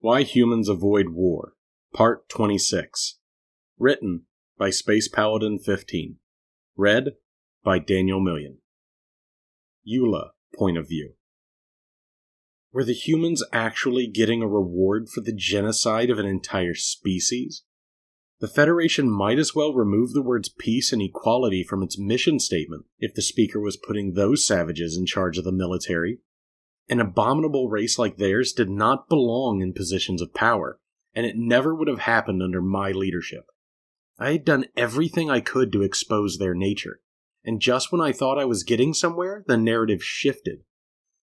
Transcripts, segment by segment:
Why Humans Avoid War, Part 26. Written by Space Paladin 15. Read by Daniel Million. EULA Point of View. Were the humans actually getting a reward for the genocide of an entire species? The Federation might as well remove the words peace and equality from its mission statement if the speaker was putting those savages in charge of the military. An abominable race like theirs did not belong in positions of power, and it never would have happened under my leadership. I had done everything I could to expose their nature, and just when I thought I was getting somewhere, the narrative shifted.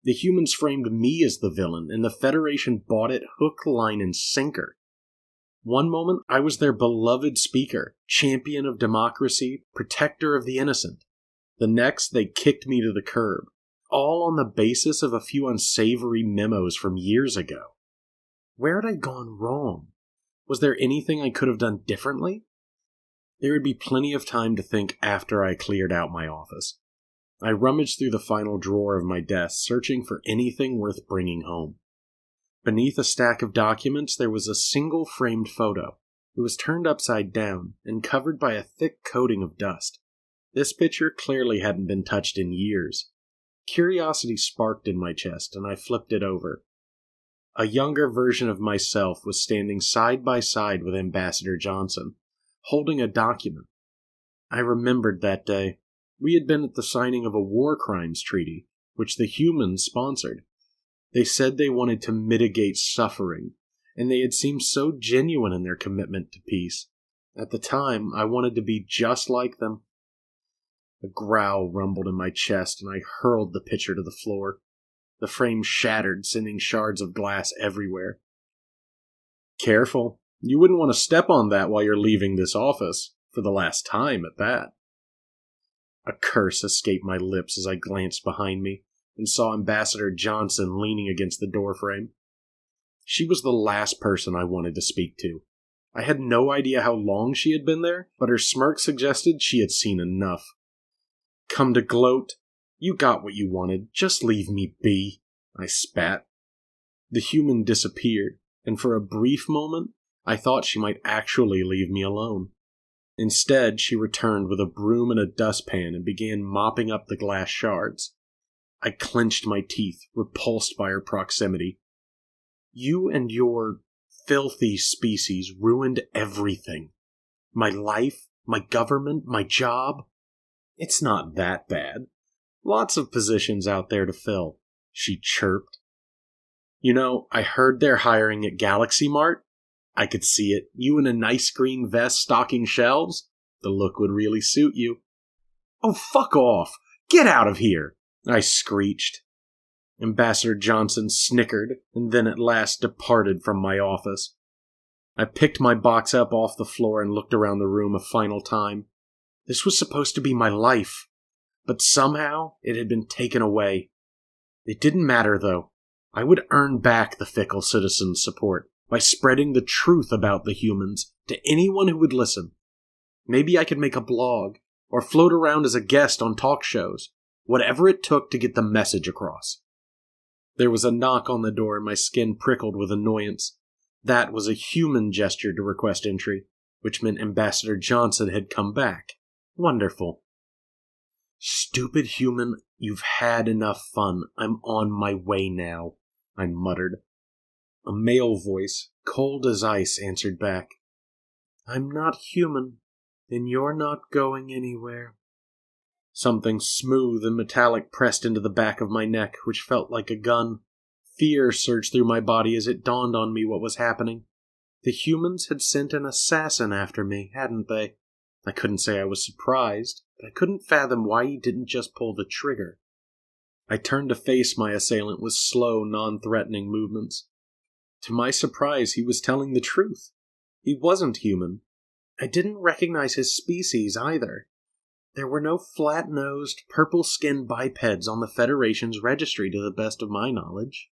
The humans framed me as the villain, and the Federation bought it hook, line, and sinker. One moment, I was their beloved speaker, champion of democracy, protector of the innocent. The next, they kicked me to the curb, all on the basis of a few unsavory memos from years ago. Where had I gone wrong? Was there anything I could have done differently? There would be plenty of time to think after I cleared out my office. I rummaged through the final drawer of my desk, searching for anything worth bringing home. Beneath a stack of documents, there was a single framed photo. It was turned upside down and covered by a thick coating of dust. This picture clearly hadn't been touched in years. Curiosity sparked in my chest, and I flipped it over. A younger version of myself was standing side by side with Ambassador Johnson, holding a document. I remembered that day. We had been at the signing of a war crimes treaty, which the humans sponsored. They said they wanted to mitigate suffering, and they had seemed so genuine in their commitment to peace. At the time, I wanted to be just like them. A growl rumbled in my chest, and I hurled the picture to the floor. The frame shattered, sending shards of glass everywhere. Careful. You wouldn't want to step on that while you're leaving this office, for the last time at that. A curse escaped my lips as I glanced behind me and saw Ambassador Johnson leaning against the doorframe. She was the last person I wanted to speak to. I had no idea how long she had been there, but her smirk suggested she had seen enough. Come to gloat? You got what you wanted. Just leave me be, I spat. The human disappeared, and for a brief moment, I thought she might actually leave me alone. Instead, she returned with a broom and a dustpan and began mopping up the glass shards. I clenched my teeth, repulsed by her proximity. You and your filthy species ruined everything. My life, my government, my job. It's not that bad. Lots of positions out there to fill, she chirped. You know, I heard they're hiring at Galaxy Mart. I could see it. You in a nice green vest stocking shelves? The look would really suit you. Oh, fuck off! Get out of here! I screeched. Ambassador Johnson snickered, and then at last departed from my office. I picked my box up off the floor and looked around the room a final time. This was supposed to be my life, but somehow it had been taken away. It didn't matter, though. I would earn back the fickle citizens' support by spreading the truth about the humans to anyone who would listen. Maybe I could make a blog, or float around as a guest on talk shows, whatever it took to get the message across. There was a knock on the door and my skin prickled with annoyance. That was a human gesture to request entry, which meant Ambassador Johnson had come back. Wonderful. Stupid human, you've had enough fun. I'm on my way now, I muttered. A male voice, cold as ice, answered back. I'm not human, and you're not going anywhere. Something smooth and metallic pressed into the back of my neck, which felt like a gun. Fear surged through my body as it dawned on me what was happening. The humans had sent an assassin after me, hadn't they? I couldn't say I was surprised, but I couldn't fathom why he didn't just pull the trigger. I turned to face my assailant with slow, non-threatening movements. To my surprise, he was telling the truth. He wasn't human. I didn't recognize his species either. There were no flat-nosed, purple-skinned bipeds on the Federation's registry to the best of my knowledge.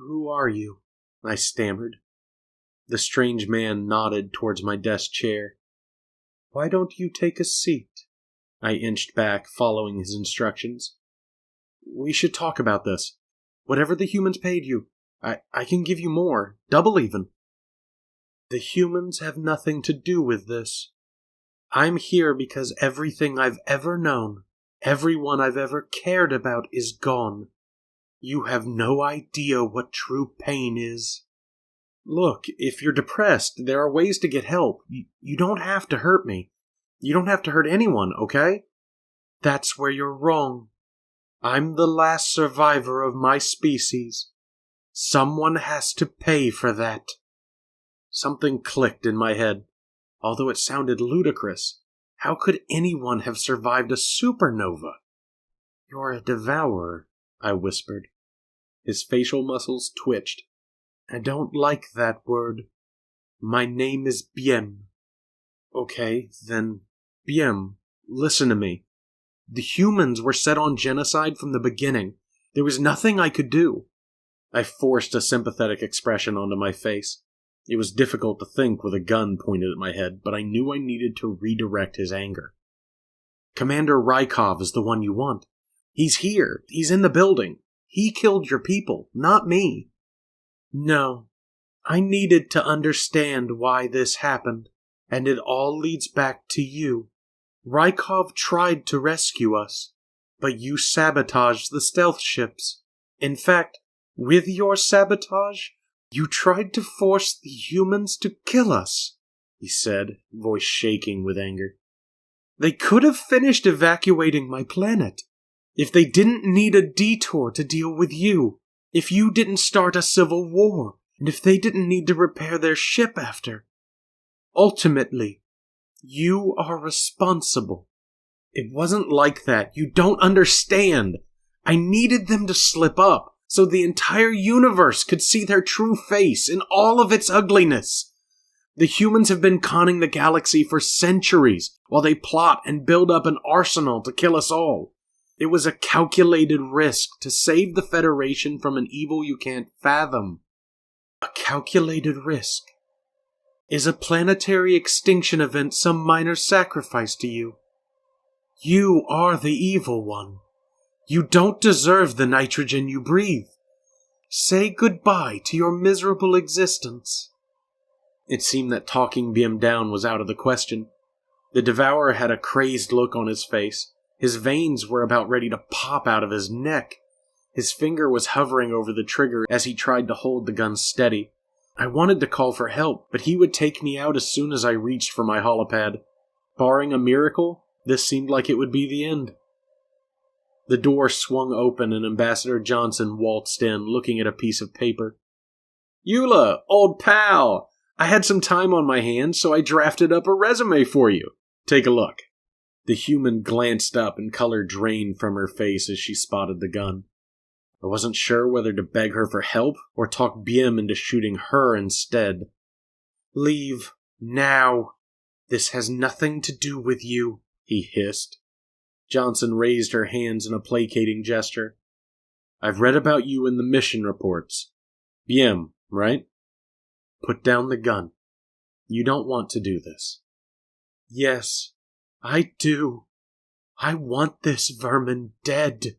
Who are you? I stammered. The strange man nodded towards my desk chair. Why don't you take a seat? I inched back, following his instructions. We should talk about this. Whatever the humans paid you, I can give you more, double even. The humans have nothing to do with this. I'm here because everything I've ever known, everyone I've ever cared about is gone. You have no idea what true pain is. Look, if you're depressed, there are ways to get help. You don't have to hurt me. You don't have to hurt anyone, okay? That's where you're wrong. I'm the last survivor of my species. Someone has to pay for that. Something clicked in my head. Although it sounded ludicrous, how could anyone have survived a supernova? You're a devourer, I whispered. His facial muscles twitched. I don't like that word. My name is Biem. Okay, then, Biem, listen to me. The humans were set on genocide from the beginning. There was nothing I could do. I forced a sympathetic expression onto my face. It was difficult to think with a gun pointed at my head, but I knew I needed to redirect his anger. Commander Rykov is the one you want. He's here. He's in the building. He killed your people, not me. No, I needed to understand why this happened, and it all leads back to you. Rykov tried to rescue us, but you sabotaged the stealth ships. In fact, with your sabotage, you tried to force the humans to kill us, he said, voice shaking with anger. They could have finished evacuating my planet. If they didn't need a detour to deal with you, if you didn't start a civil war, and if they didn't need to repair their ship after. Ultimately, you are responsible. It wasn't like that. You don't understand. I needed them to slip up, so the entire universe could see their true face in all of its ugliness. The humans have been conning the galaxy for centuries while they plot and build up an arsenal to kill us all. It was a calculated risk to save the Federation from an evil you can't fathom. A calculated risk. Is a planetary extinction event some minor sacrifice to you? You are the evil one. You don't deserve the nitrogen you breathe. Say goodbye to your miserable existence. It seemed that talking Biem down was out of the question. The devourer had a crazed look on his face. His veins were about ready to pop out of his neck. His finger was hovering over the trigger as he tried to hold the gun steady. I wanted to call for help, but he would take me out as soon as I reached for my holopad. Barring a miracle, this seemed like it would be the end. The door swung open and Ambassador Johnson waltzed in, looking at a piece of paper. Eula, old pal! I had some time on my hands, so I drafted up a resume for you. Take a look. The human glanced up and color drained from her face as she spotted the gun. I wasn't sure whether to beg her for help or talk Biem into shooting her instead. Leave, now. This has nothing to do with you, he hissed. Johnson raised her hands in a placating gesture. I've read about you in the mission reports. Biem, right? Put down the gun. You don't want to do this. Yes, I do. I want this vermin dead.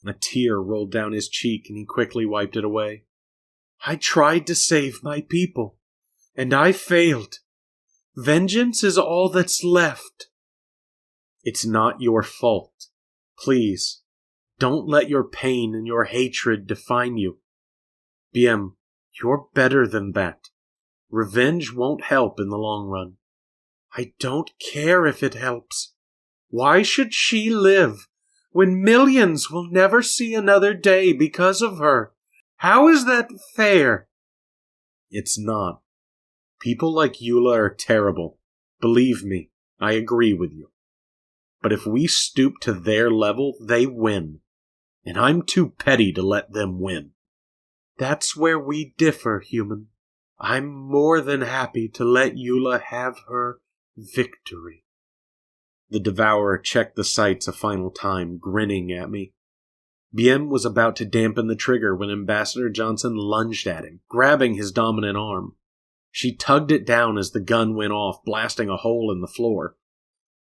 A tear rolled down his cheek and he quickly wiped it away. I tried to save my people, and I failed. Vengeance is all that's left. It's not your fault. Please, don't let your pain and your hatred define you. Biem, you're better than that. Revenge won't help in the long run. I don't care if it helps. Why should she live when millions will never see another day because of her? How is that fair? It's not. People like Eula are terrible. Believe me, I agree with you. But if we stoop to their level, they win. And I'm too petty to let them win. That's where we differ, human. I'm more than happy to let Eula have her victory. The devourer checked the sights a final time, grinning at me. Biem was about to dampen the trigger when Ambassador Johnson lunged at him, grabbing his dominant arm. She tugged it down as the gun went off, blasting a hole in the floor.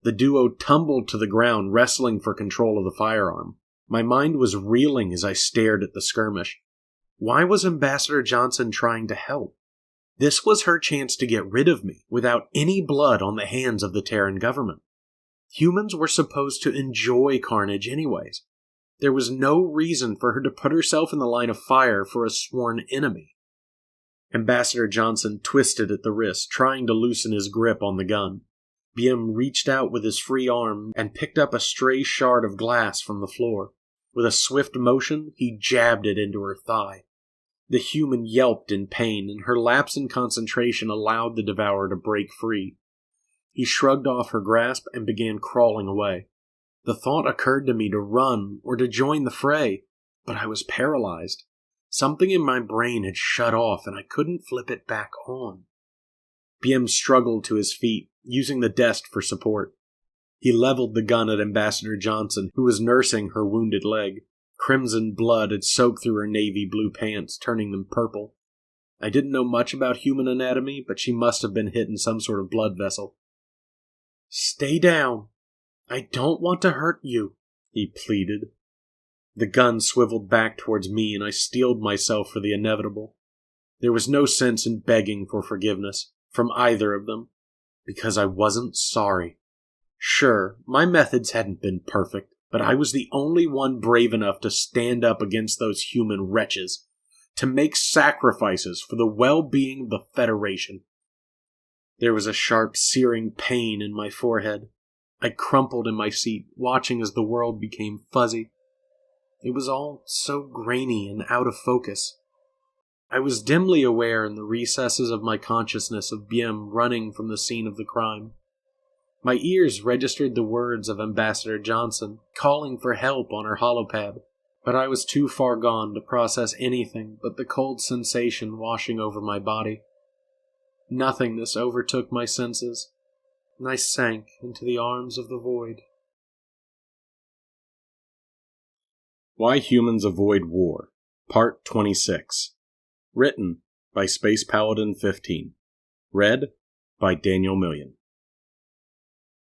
The duo tumbled to the ground, wrestling for control of the firearm. My mind was reeling as I stared at the skirmish. Why was Ambassador Johnson trying to help? This was her chance to get rid of me without any blood on the hands of the Terran government. Humans were supposed to enjoy carnage anyways. There was no reason for her to put herself in the line of fire for a sworn enemy. Ambassador Johnson twisted at the wrist, trying to loosen his grip on the gun. BM reached out with his free arm and picked up a stray shard of glass from the floor. With a swift motion, he jabbed it into her thigh. The human yelped in pain, and her lapse in concentration allowed the devourer to break free. He shrugged off her grasp and began crawling away. The thought occurred to me to run or to join the fray, but I was paralyzed. Something in my brain had shut off, and I couldn't flip it back on. BM struggled to his feet, using the desk for support. He leveled the gun at Ambassador Johnson, who was nursing her wounded leg. Crimson blood had soaked through her navy blue pants, turning them purple. I didn't know much about human anatomy, but she must have been hit in some sort of blood vessel. "Stay down. I don't want to hurt you," he pleaded. The gun swiveled back towards me, and I steeled myself for the inevitable. There was no sense in begging for forgiveness from either of them, because I wasn't sorry. Sure, my methods hadn't been perfect, but I was the only one brave enough to stand up against those human wretches, to make sacrifices for the well-being of the Federation. There was a sharp, searing pain in my forehead. I crumpled in my seat, watching as the world became fuzzy. It was all so grainy and out of focus. I was dimly aware in the recesses of my consciousness of BM running from the scene of the crime. My ears registered the words of Ambassador Johnson, calling for help on her holopad, but I was too far gone to process anything but the cold sensation washing over my body. Nothingness overtook my senses, and I sank into the arms of the void. Why Humans Avoid War, Part 26. Written by Space Paladin 15. Read by Daniel Million.